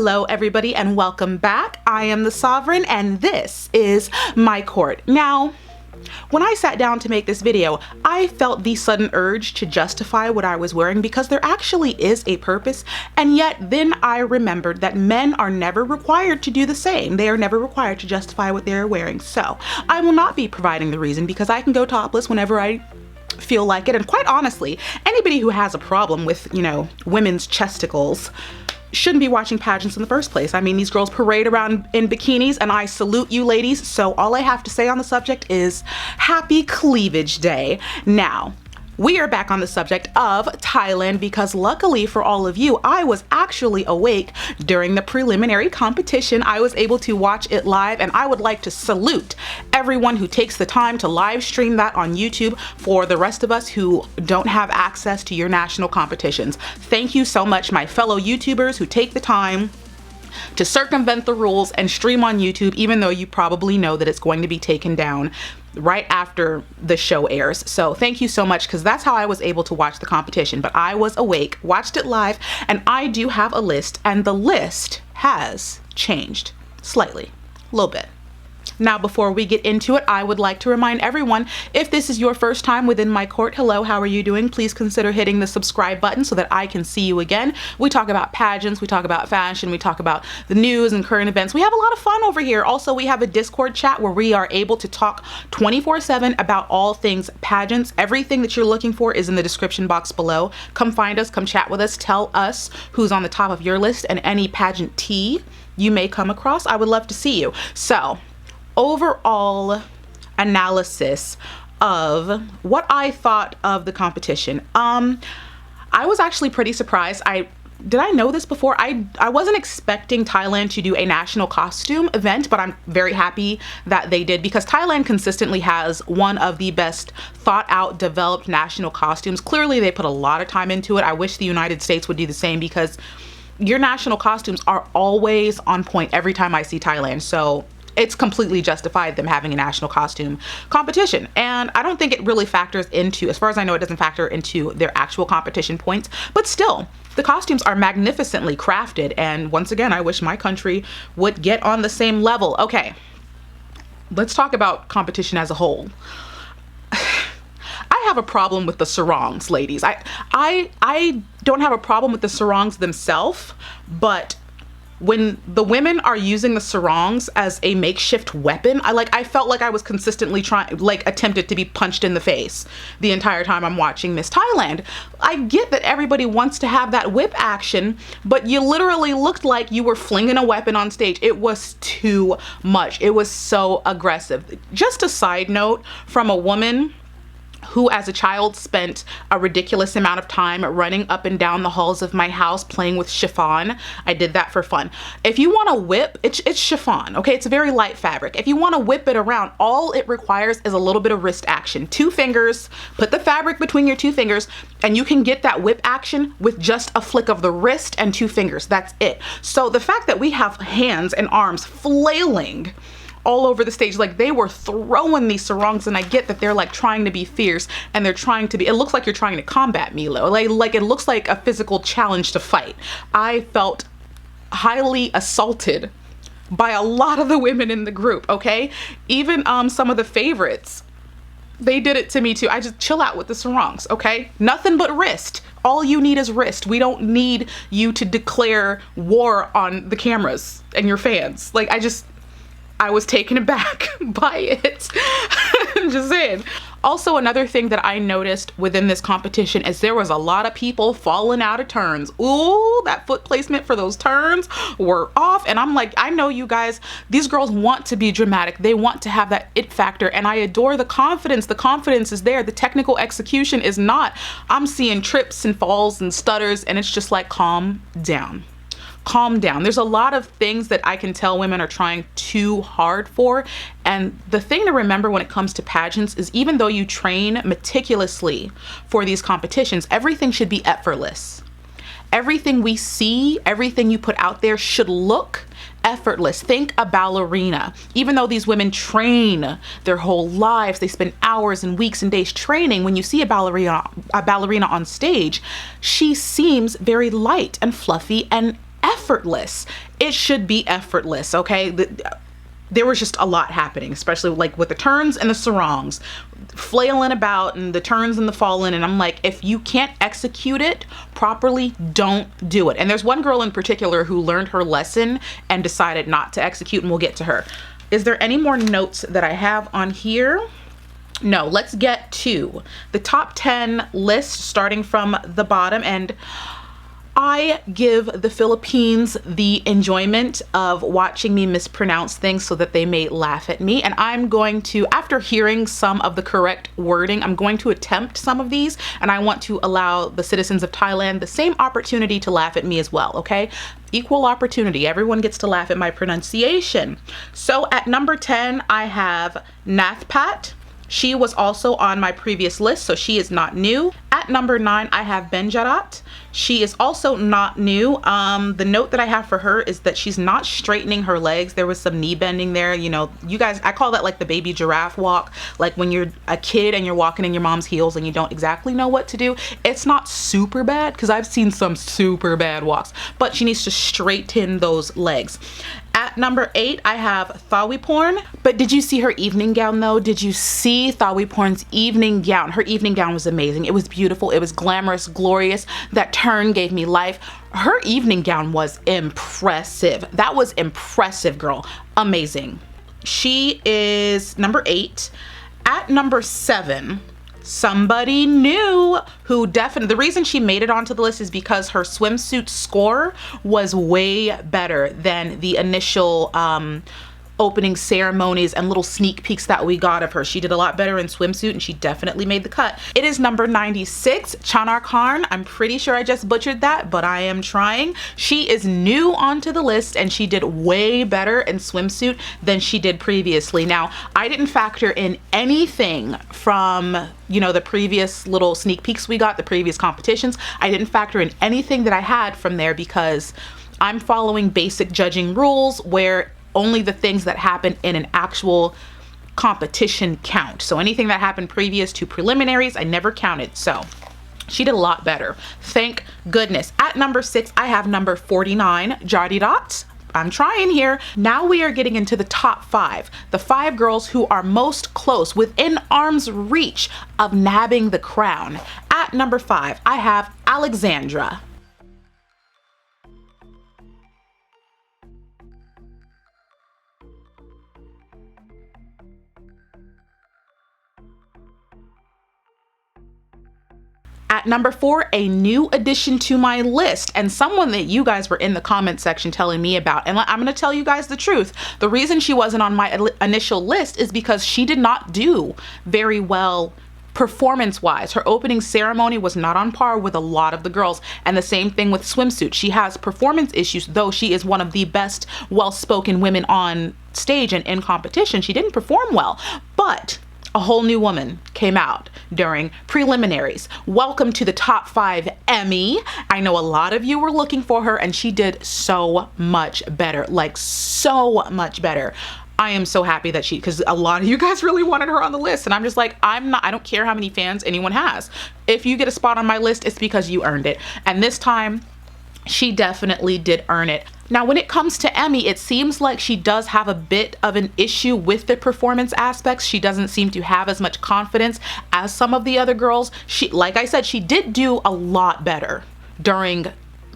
Hello everybody and welcome back. I am the Sovereign and this is my court. Now, when I sat down to make this video, I felt the sudden urge to justify what I was wearing because there actually is a purpose, and yet then I remembered that men are never required to do the same. They are never required to justify what they're wearing. So I will not be providing the reason because I can go topless whenever I feel like it. And quite honestly, anybody who has a problem with, women's chesticles shouldn't be watching pageants in the first place. I mean, these girls parade around in bikinis and I salute you ladies. So all I have to say on the subject is happy cleavage day. Now, we are back on the subject of Thailand because luckily for all of you, I was actually awake during the preliminary competition. I was able to watch it live and I would like to salute everyone who takes the time to live stream that on YouTube for the rest of us who don't have access to your national competitions. Thank you so much, my fellow YouTubers who take the time to circumvent the rules and stream on YouTube, even though you probably know that it's going to be taken down right after the show airs. So thank you so much, because that's how I was able to watch the competition. But I was awake, watched it live, and I do have a list, and the list has changed slightly, a little bit. Now, before we get into it, I would like to remind everyone, if this is your first time within my court, hello, how are you doing? Please consider hitting the subscribe button so that I can see you again. We talk about pageants, we talk about fashion, we talk about the news and current events. We have a lot of fun over here. Also, we have a Discord chat where we are able to talk 24/7 about all things pageants. Everything that you're looking for is in the description box below. Come find us, come chat with us, tell us who's on the top of your list and any pageant tea you may come across. I would love to see you. So, overall analysis of what I thought of the competition. I was actually pretty surprised. Did I know this before? I wasn't expecting Thailand to do a national costume event, but I'm very happy that they did because Thailand consistently has one of the best thought out, developed national costumes. Clearly they put a lot of time into it. I wish the United States would do the same because your national costumes are always on point every time I see Thailand. So it's completely justified them having a national costume competition. And I don't think it really factors into, as far as I know, it doesn't factor into their actual competition points, but still, the costumes are magnificently crafted. And once again, I wish my country would get on the same level. Okay, let's talk about competition as a whole. I have a problem with the sarongs, ladies. I don't have a problem with the sarongs themselves, but when the women are using the sarongs as a makeshift weapon, I felt like I was consistently attempted to be punched in the face the entire time I'm watching Miss Thailand. I get that everybody wants to have that whip action, but you literally looked like you were flinging a weapon on stage. It was too much. It was so aggressive. Just a side note from a woman who as a child spent a ridiculous amount of time running up and down the halls of my house playing with chiffon. I did that for fun. If you want to whip, it's chiffon, okay? It's a very light fabric. If you want to whip it around, all it requires is a little bit of wrist action. 2 fingers, put the fabric between your 2 fingers, and you can get that whip action with just a flick of the wrist and 2 fingers. That's it. So the fact that we have hands and arms flailing all over the stage, like they were throwing these sarongs, and I get that they're like trying to be fierce and they're trying to be, it looks like you're trying to combat Milo, like it looks like a physical challenge to fight. I felt highly assaulted by a lot of the women in the group, okay? Even some of the favorites, they did it to me too. I just chill out with the sarongs, okay? Nothing but wrist. All you need is wrist. We don't need you to declare war on the cameras and your fans. I was taken aback by it. I'm just saying. Also, another thing that I noticed within this competition is there was a lot of people falling out of turns. Ooh, that foot placement for those turns were off. And I'm like, I know you guys, these girls want to be dramatic. They want to have that it factor. And I adore the confidence. The confidence is there. The technical execution is not. I'm seeing trips and falls and stutters, and it's just like, calm down. Calm down. There's a lot of things that I can tell women are trying too hard for. And the thing to remember when it comes to pageants is even though you train meticulously for these competitions, everything should be effortless. Everything we see, everything you put out there should look effortless. Think a ballerina. Even though these women train their whole lives, they spend hours and weeks and days training. When you see a ballerina on stage, she seems very light and fluffy and effortless. It should be effortless, okay? There was just a lot happening, especially like with the turns and the sarongs, flailing about and the turns and the falling. And I'm like, if you can't execute it properly, don't do it. And there's one girl in particular who learned her lesson and decided not to execute, and we'll get to her. Is there any more notes that I have on here? No, let's get to the top 10 list starting from the bottom. And I give the Philippines the enjoyment of watching me mispronounce things so that they may laugh at me. And I'm going to, after hearing some of the correct wording, I'm going to attempt some of these, and I want to allow the citizens of Thailand the same opportunity to laugh at me as well, okay? Equal opportunity. Everyone gets to laugh at my pronunciation. So at number 10, I have Nathpat. She was also on my previous list, so she is not new. At number 9, I have Benjarat. She is also not new. The note that I have for her is that she's not straightening her legs. There was some knee bending there. You know, you guys, I call that like the baby giraffe walk. Like when you're a kid and you're walking in your mom's heels and you don't exactly know what to do. It's not super bad, because I've seen some super bad walks, but she needs to straighten those legs. At number 8, I have Thawiporn. But did you see her evening gown though? Did you see Thawiporn's evening gown? Her evening gown was amazing. It was beautiful. It was glamorous, glorious. That turn gave me life. Her evening gown was impressive. That was impressive, girl. Amazing. She is number 8. At number 7, somebody new who definitely, the reason she made it onto the list is because her swimsuit score was way better than the initial opening ceremonies and little sneak peeks that we got of her. She did a lot better in swimsuit, and she definitely made the cut. It is number 96, Chanar Khan. I'm pretty sure I just butchered that, but I am trying. She is new onto the list, and she did way better in swimsuit than she did previously. Now, I didn't factor in anything from, you know, the previous little sneak peeks we got, the previous competitions. I didn't factor in anything that I had from there because I'm following basic judging rules where only the things that happen in an actual competition count. So anything that happened previous to preliminaries, I never counted. So she did a lot better. Thank goodness. At number 6, I have number 49, Jadirat. I'm trying here. Now we are getting into the top 5. The 5 girls who are most close, within arm's reach of nabbing the crown. At number 5, I have Alexandra. At number 4, a new addition to my list, and someone that you guys were in the comment section telling me about. And I'm going to tell you guys the truth. The reason she wasn't on my initial list is because she did not do very well performance-wise. Her opening ceremony was not on par with a lot of the girls, and the same thing with swimsuit. She has performance issues, though she is one of the best well-spoken women on stage and in competition. She didn't perform well, but a whole new woman came out during preliminaries. Welcome to the top 5, Emmy. I know a lot of you were looking for her, and she did so much better, like so much better. I am so happy that because a lot of you guys really wanted her on the list, and I'm just like, I don't care how many fans anyone has. If you get a spot on my list, it's because you earned it. And this time, she definitely did earn it. Now, when it comes to Emmy, it seems like she does have a bit of an issue with the performance aspects. She doesn't seem to have as much confidence as some of the other girls. She, like I said, she did do a lot better during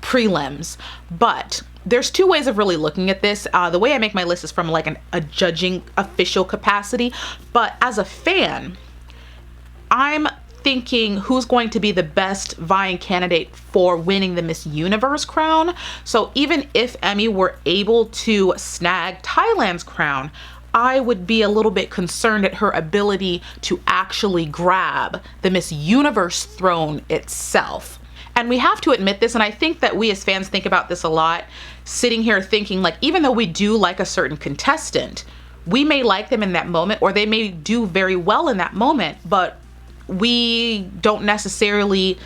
prelims, but there's 2 ways of really looking at this. The way I make my list is from like a judging official capacity, but as a fan, I'm thinking who's going to be the best vying candidate for winning the Miss Universe crown. So even if Emmy were able to snag Thailand's crown, I would be a little bit concerned at her ability to actually grab the Miss Universe throne itself. And we have to admit this, and I think that we as fans think about this a lot, sitting here thinking like, even though we do like a certain contestant, we may like them in that moment, or they may do very well in that moment, but we don't necessarily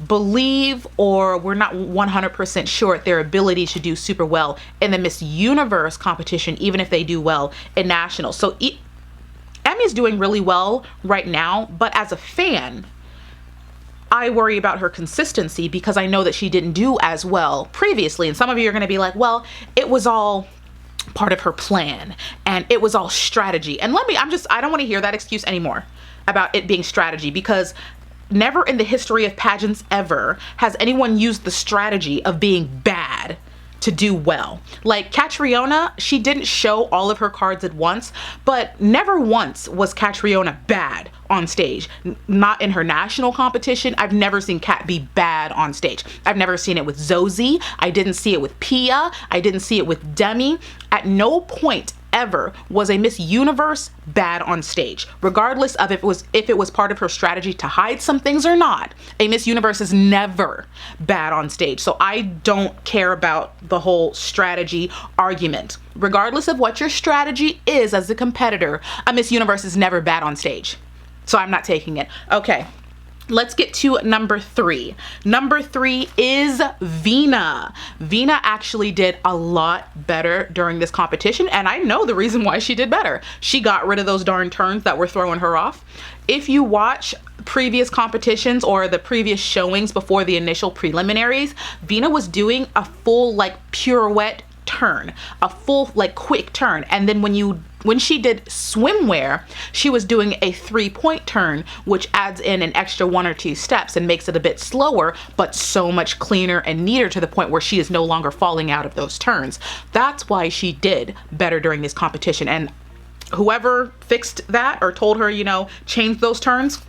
believe, or we're not 100% sure at their ability to do super well in the Miss Universe competition, even if they do well in nationals. So Emmy's doing really well right now, but as a fan, I worry about her consistency because I know that she didn't do as well previously. And some of you are going to be like, well, it was all part of her plan and it was all strategy. And I don't want to hear that excuse anymore about it being strategy, because never in the history of pageants ever has anyone used the strategy of being bad to do well. Like Catriona, she didn't show all of her cards at once, but never once was Catriona bad on stage. Not in her national competition. I've never seen Cat be bad on stage. I've never seen it with Zosie. I didn't see it with Pia. I didn't see it with Demi. At no point ever was a Miss Universe bad on stage, regardless of if it was part of her strategy to hide some things or not. A Miss Universe is never bad on stage. So I don't care about the whole strategy argument. Regardless of what your strategy is as a competitor, a Miss Universe is never bad on stage. So I'm not taking it. Okay. Let's get to number 3. Number 3 is Vina. Vina actually did a lot better during this competition, and I know the reason why she did better. She got rid of those darn turns that were throwing her off. If you watch previous competitions or the previous showings before the initial preliminaries, Vina was doing a full pirouette turn, a full quick turn, and then when she did swimwear, she was doing a 3-point turn, which adds in an extra 1 or 2 steps and makes it a bit slower, but so much cleaner and neater to the point where she is no longer falling out of those turns. That's why she did better during this competition. And whoever fixed that or told her, change those turns,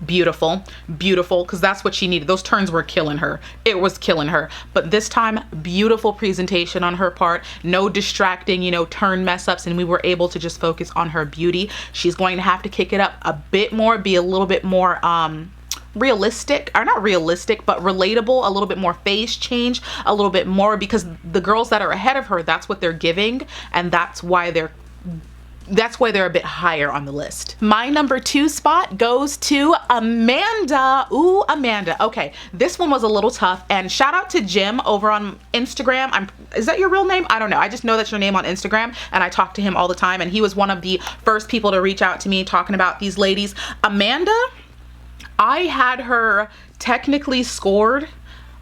beautiful, because that's what she needed. Those turns were killing her. It was killing her. But this time, beautiful presentation on her part. No distracting, turn mess ups, and we were able to just focus on her beauty. She's going to have to kick it up a bit more, be a little bit more realistic, or not realistic, but relatable, a little bit more face change, a little bit more, because the girls that are ahead of her, that's what they're giving, and that's why they're a bit higher on the list. My number 2 spot goes to Amanda. Ooh, Amanda. Okay, this one was a little tough, and shout out to Jim over on Instagram. Is that your real name? I don't know. I just know that's your name on Instagram, and I talk to him all the time, and he was one of the first people to reach out to me talking about these ladies. Amanda, I had her technically scored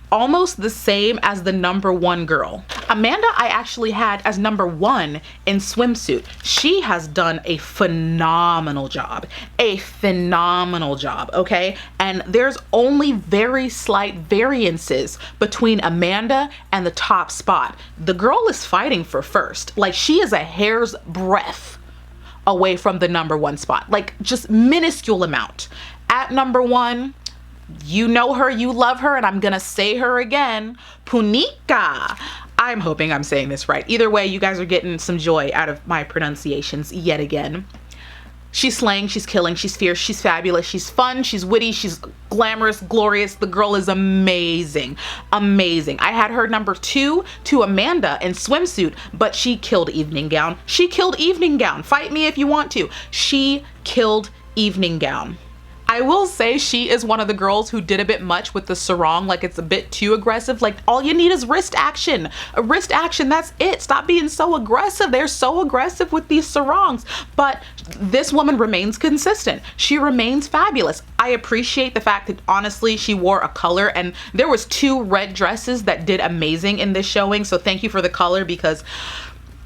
almost the same as the number 1 girl. Amanda, I actually had as number 1 in swimsuit. She has done a phenomenal job, okay? And there's only very slight variances between Amanda and the top spot. The girl is fighting for first. She is a hair's breadth away from the number 1 spot, just minuscule amount. At number 1, you know her, you love her, and I'm gonna say her again, Punika. I'm hoping I'm saying this right. Either way, you guys are getting some joy out of my pronunciations yet again. She's slaying, she's killing, she's fierce, she's fabulous, she's fun, she's witty, she's glamorous, glorious. The girl is amazing, amazing. I had her number 2 to Amanda in swimsuit, but she killed evening gown. She killed evening gown. Fight me if you want to. She killed evening gown. I will say she is one of the girls who did a bit much with the sarong. It's a bit too aggressive. All you need is wrist action. A wrist action, that's it. Stop being so aggressive. They're so aggressive with these sarongs. But this woman remains consistent. She remains fabulous. I appreciate the fact that honestly she wore a color, and there was 2 red dresses that did amazing in this showing. So thank you for the color, because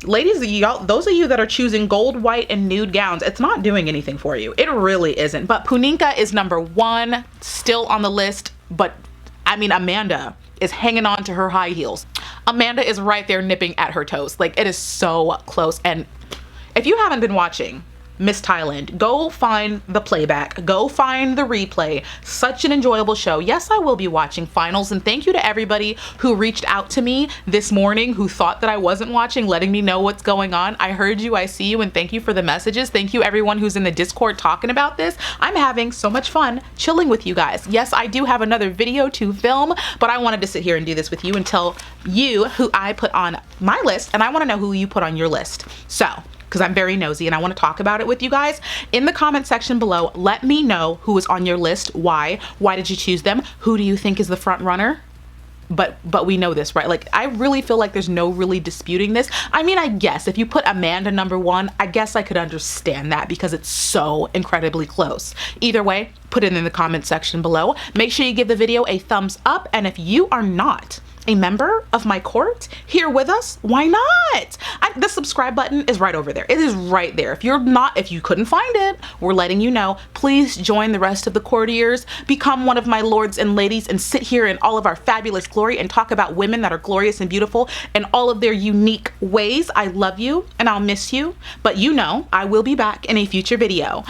ladies, those of you that are choosing gold, white, and nude gowns, it's not doing anything for you. It really isn't. But Punika is number 1, still on the list. But Amanda is hanging on to her high heels. Amanda is right there nipping at her toes. It is so close. And if you haven't been watching Miss Thailand, go find the playback, go find the replay. Such an enjoyable show. Yes, I will be watching finals, and thank you to everybody who reached out to me this morning who thought that I wasn't watching, letting me know what's going on. I heard you, I see you, and thank you for the messages. Thank you everyone who's in the Discord talking about this. I'm having so much fun chilling with you guys. Yes, I do have another video to film, but I wanted to sit here and do this with you and tell you who I put on my list, and I want to know who you put on your list. So, because I'm very nosy and I want to talk about it with you guys. In the comment section below, let me know who is on your list. Why did you choose them? Who do you think is the front runner? but we know this, right? Like, I really feel like there's no really disputing this. I mean, I guess if you put Amanda #1, I guess I could understand that because it's so incredibly close. Either way, put it in the comment section below. Make sure you give the video a thumbs up, and if you are not a member of my court here with us, why not? The subscribe button is right over there. It is right there. If you couldn't find it, we're letting you know. Please join the rest of the courtiers, become one of my lords and ladies, and sit here in all of our fabulous glory and talk about women that are glorious and beautiful in all of their unique ways. I love you and I'll miss you, but you know I will be back in a future video.